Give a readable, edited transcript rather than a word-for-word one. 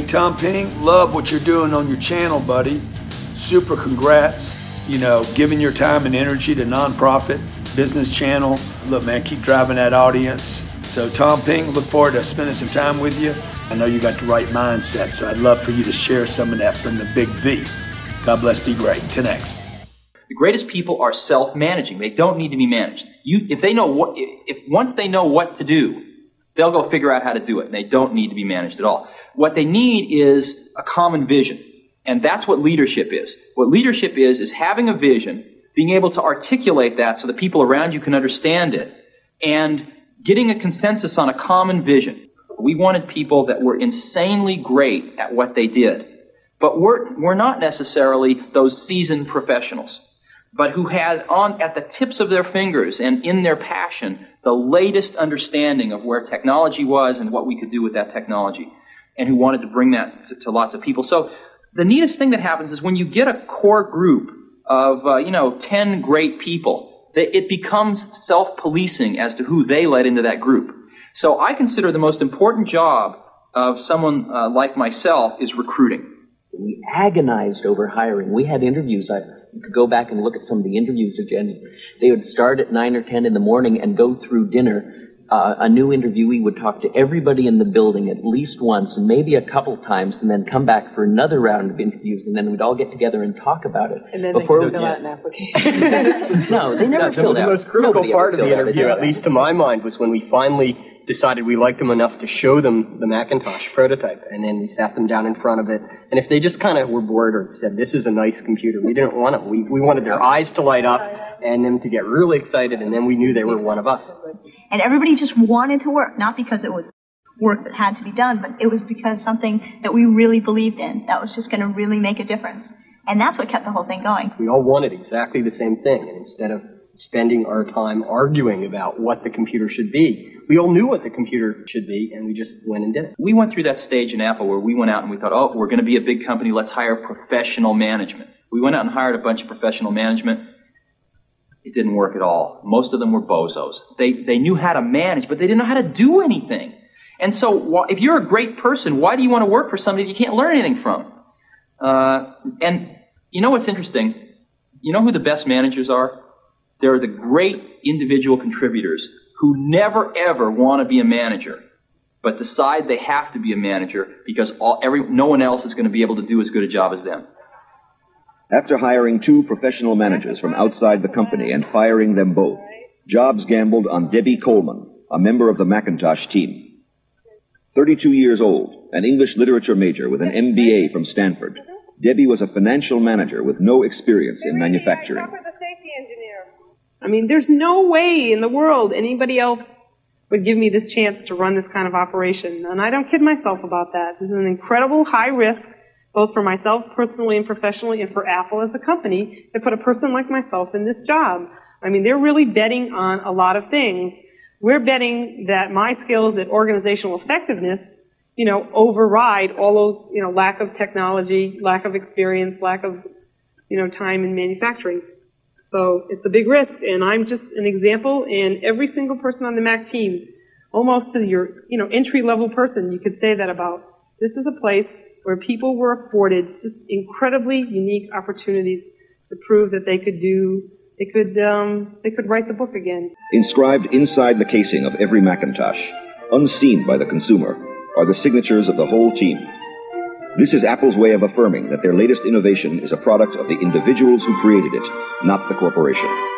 Tom Peng, love what you're doing on your channel, buddy. Super congrats. You know, giving your time and energy to nonprofit business channel. Look, man, keep driving that audience. So Tom Peng, look forward to spending some time with you. I know you got the right mindset, so I'd love for you to share some of that from the big V. God bless, be great. 10X. The greatest people are self-managing. They don't need to be managed. Once they know what to do, they'll go figure out how to do it, and they don't need to be managed at all. What they need is a common vision, and that's what leadership is. What leadership is having a vision, being able to articulate that so the people around you can understand it, and getting a consensus on a common vision. We wanted people that were insanely great at what they did, but we're not necessarily those seasoned professionals, but who had at the tips of their fingers and in their passion the latest understanding of where technology was and what we could do with that technology, and who wanted to bring that to lots of people. So the neatest thing that happens is when you get a core group of 10 great people, it becomes self-policing as to who they let into that group. So I consider the most important job of someone like myself is recruiting. We agonized over hiring. We had interviews. You could go back and look at some of the interviews agendas. They would start at 9 or 10 in the morning and go through dinner. A new interviewee would talk to everybody in the building at least once and maybe a couple times, and then come back for another round of interviews, and then we'd all get together and talk about it. And then they could fill out an application. No, they never filled out. The most critical part of the interview, at least to my mind, was when we finally decided we liked them enough to show them the Macintosh prototype, and then we sat them down in front of it, and if they just kind of were bored or said, this is a nice computer, we didn't want it. We wanted their eyes to light up and them to get really excited, and then we knew they were one of us. And everybody just wanted to work, not because it was work that had to be done, but it was because something that we really believed in, that was just going to really make a difference. And that's what kept the whole thing going. We all wanted exactly the same thing, and instead of spending our time arguing about what the computer should be, we all knew what the computer should be, and we just went and did it. We went through that stage in Apple where we went out and we thought, oh, we're going to be a big company, let's hire professional management. We went out and hired a bunch of professional management. It didn't work at all. Most of them were bozos. They knew how to manage, but they didn't know how to do anything. And so if you're a great person, why do you want to work for somebody you can't learn anything from? And you know what's interesting? You know who the best managers are? They're the great individual contributors who never, ever want to be a manager, but decide they have to be a manager because no one else is going to be able to do as good a job as them. After hiring 2 professional managers from outside the company and firing them both, Jobs gambled on Debbie Coleman, a member of the Macintosh team. 32 years old, an English literature major with an MBA from Stanford, Debbie was a financial manager with no experience in manufacturing. I mean, there's no way in the world anybody else would give me this chance to run this kind of operation. And I don't kid myself about that. This is an incredible high risk, both for myself personally and professionally, and for Apple as a company, to put a person like myself in this job. I mean, they're really betting on a lot of things. We're betting that my skills at organizational effectiveness, override all those, lack of technology, lack of experience, lack of, time in manufacturing. So it's a big risk, and I'm just an example, and every single person on the Mac team, almost to your, entry-level person, you could say that about. This is a place where people were afforded just incredibly unique opportunities to prove that they could write the book again. Inscribed inside the casing of every Macintosh, unseen by the consumer, are the signatures of the whole team. This is Apple's way of affirming that their latest innovation is a product of the individuals who created it, not the corporation.